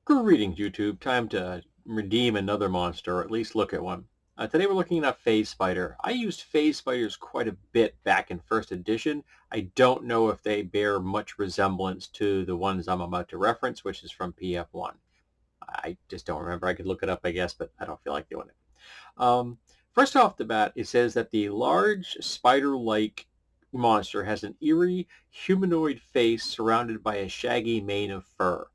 Greetings, YouTube. Time to redeem another monster, or at least look at one. Today we're looking at Phase Spider. I used Phase Spiders quite a bit back in first edition. I don't know if they bear much resemblance to the ones I'm about to reference, which is from PF1. I just don't remember. I could look it up, I guess, but I don't feel like doing it. First off the bat, it says that the large spider-like monster has an eerie humanoid face surrounded by a shaggy mane of fur.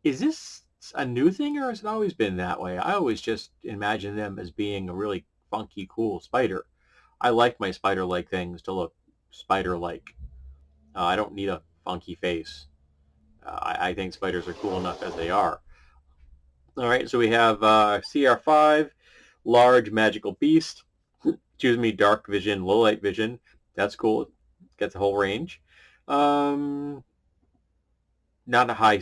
Is this a new thing, or has it always been that way? I always just imagine them as being a really funky, cool spider. I like my spider-like things to look spider-like. I don't need a funky face. I think spiders are cool enough as they are. All right, so we have CR5, large magical beast. Excuse me, dark vision, low light vision. That's cool. Gets a whole range. Not a high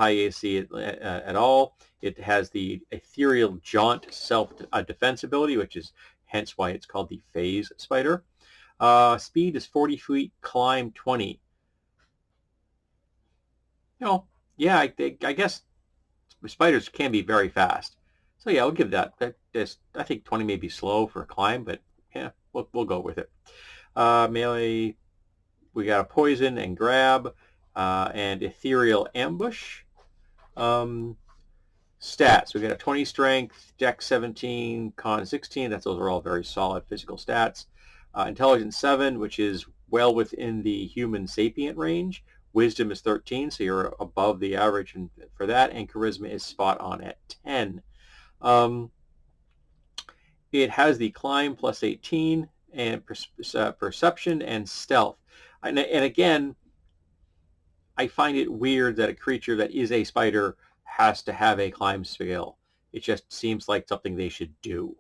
AC at all. It has the ethereal jaunt self defense ability, which is hence why it's called the phase spider. Speed is 40 feet, climb 20. Yeah, I guess spiders can be very fast. So yeah, I'll give that. I think 20 may be slow for a climb, but yeah, we'll go with it. Melee, we got a poison and grab. And ethereal ambush. Stats, we got a 20 strength, dex 17, con 16. Those are all very solid physical stats. Intelligence 7, which is well within the human sapient range. Wisdom is 13, so you're above the average for that. And charisma is spot on at 10. It has the climb plus 18 and perception and stealth. And again, I find it weird that a creature that is a spider has to have a climb skill. It just seems like something they should do.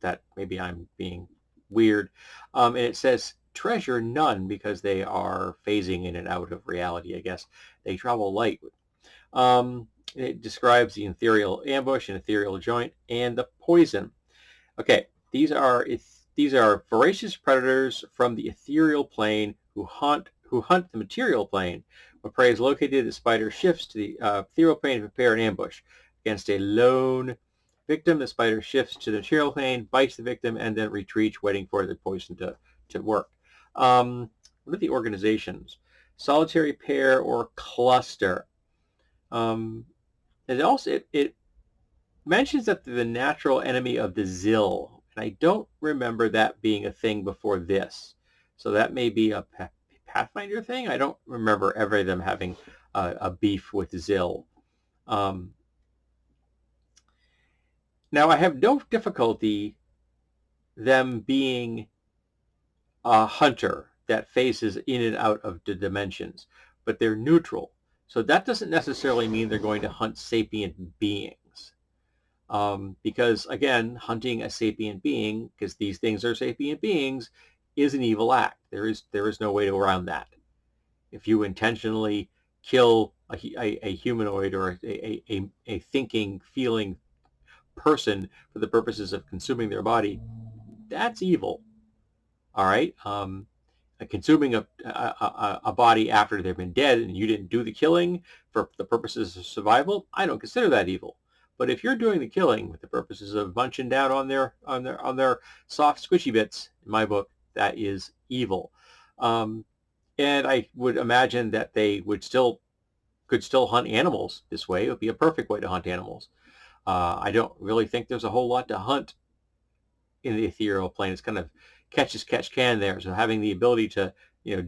That maybe I'm being weird. And it says treasure none because they are phasing in and out of reality, I guess. They travel light. It describes the ethereal ambush and ethereal joint and the poison. Okay, these are voracious predators from the ethereal plane who hunt the material plane. When prey is located, the spider shifts to the ethereal plane to prepare an ambush. Against a lone victim, the spider shifts to the material plane, bites the victim, and then retreats, waiting for the poison to work. What are the organizations? Solitary pair or cluster. It mentions that they're the natural enemy of the Zill, and I don't remember that being a thing before this. So that may be a Pathfinder thing. I don't remember ever them having a beef with Zill. Now I have no difficulty them being a hunter that phases in and out of the dimensions, but they're neutral. So that doesn't necessarily mean they're going to hunt sapient beings. Because again, hunting a sapient being, because these things are sapient beings, is an evil act. There is no way around that. If you intentionally kill a humanoid or a thinking, feeling person for the purposes of consuming their body, that's evil. All right. Consuming a body after they've been dead and you didn't do the killing for the purposes of survival, I don't consider that evil. But if you're doing the killing with the purposes of munching down on their soft squishy bits, in my book, that is evil. And I would imagine that they could still hunt animals this way. It would be a perfect way to hunt animals. I don't really think there's a whole lot to hunt in the ethereal plane. It's kind of catch as catch can there. So having the ability to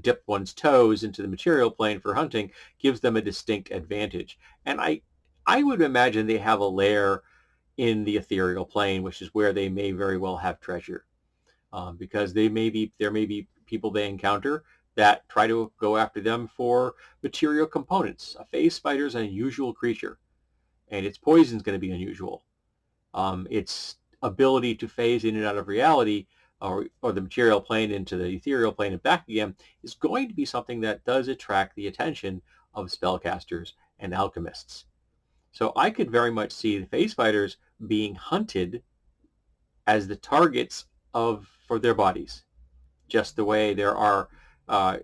dip one's toes into the material plane for hunting gives them a distinct advantage. And I would imagine they have a lair in the ethereal plane, which is where they may very well have treasure. Because there may be people they encounter that try to go after them for material components. A phase spider is an unusual creature, and its poison is going to be unusual. Its ability to phase in and out of reality, or the material plane into the ethereal plane and back again, is going to be something that does attract the attention of spellcasters and alchemists. So I could very much see the phase spiders being hunted as the targets for their bodies, just the way there are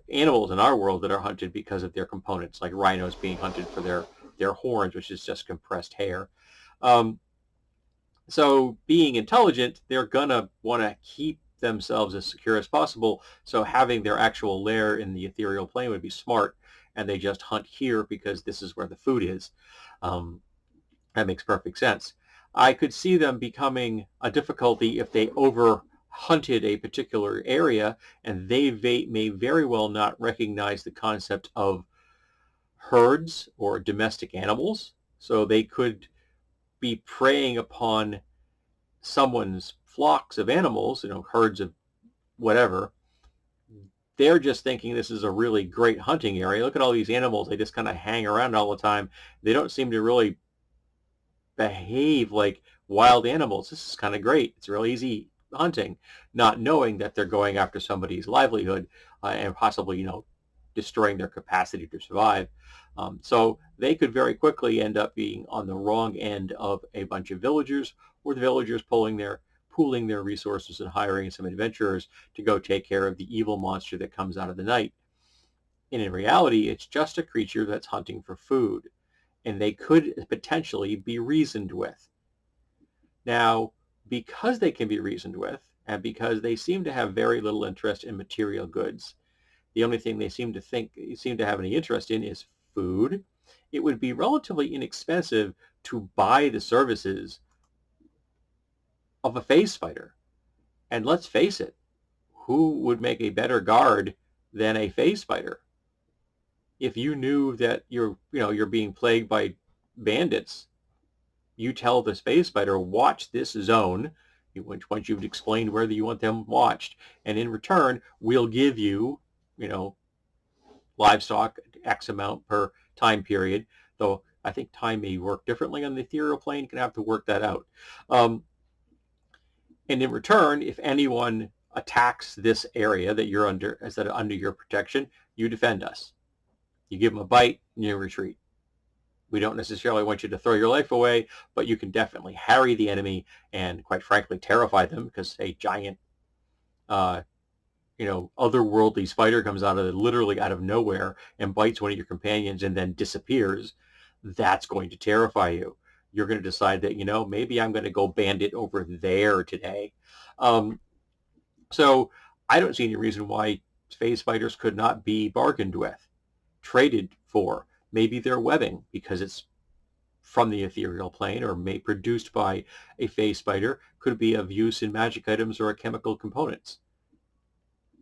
animals in our world that are hunted because of their components, like rhinos being hunted for their their horns, which is just compressed hair. Um, so being intelligent, they're gonna want to keep themselves as secure as possible. So having their actual lair in the ethereal plane would be smart, and they just hunt here because this is where the food is. Um, that makes perfect sense. I could see them becoming a difficulty if they over hunted a particular area, and they may very well not recognize the concept of herds or domestic animals. So they could be preying upon someone's flocks of animals, herds of whatever. They're just thinking this is a really great hunting area. Look at all these animals. They just kind of hang around all the time. They don't seem to really behave like wild animals. This is kind of great. It's real easy hunting, not knowing that they're going after somebody's livelihood and possibly, destroying their capacity to survive. So they could very quickly end up being on the wrong end of a bunch of villagers, or the villagers pooling their resources and hiring some adventurers to go take care of the evil monster that comes out of the night. And in reality, it's just a creature that's hunting for food, and they could potentially be reasoned with. Now, because they can be reasoned with, and because they seem to have very little interest in material goods, the only thing they seem to have any interest in is food. It would be relatively inexpensive to buy the services of a phase spider. And let's face it, who would make a better guard than a phase spider? If you knew that you're being plagued by bandits, you tell the space spider, watch this zone, once you've explained where you want them watched, and in return, we'll give you, livestock X amount per time period, though I think time may work differently on the ethereal plane. You're going to have to work that out. And in return, if anyone attacks this area that you're under, under your protection, you defend us. You give them a bite and you retreat. We don't necessarily want you to throw your life away, but you can definitely harry the enemy and, quite frankly, terrify them, because a giant, otherworldly spider comes literally out of nowhere and bites one of your companions and then disappears. That's going to terrify you. You're going to decide that, maybe I'm going to go bandit over there today. So I don't see any reason why phase spiders could not be bargained with, traded for. Maybe they're webbing, because it's from the ethereal plane or produced by a phase spider, could be of use in magic items or chemical components.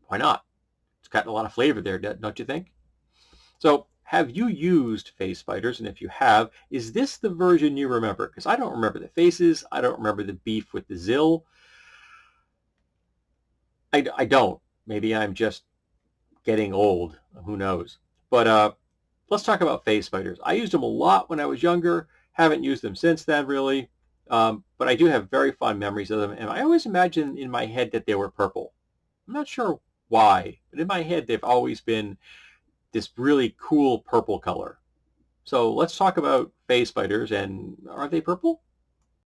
Why not? It's got a lot of flavor there, don't you think? So have you used phase spiders? And if you have, is this the version you remember? Because I don't remember the faces. I don't remember the beef with the Zill. I don't. Maybe I'm just getting old. Who knows? But let's talk about phase spiders. I used them a lot when I was younger. Haven't used them since then, really. But I do have very fond memories of them. And I always imagined in my head that they were purple. I'm not sure why, but in my head, they've always been this really cool purple color. So let's talk about phase spiders. And are they purple?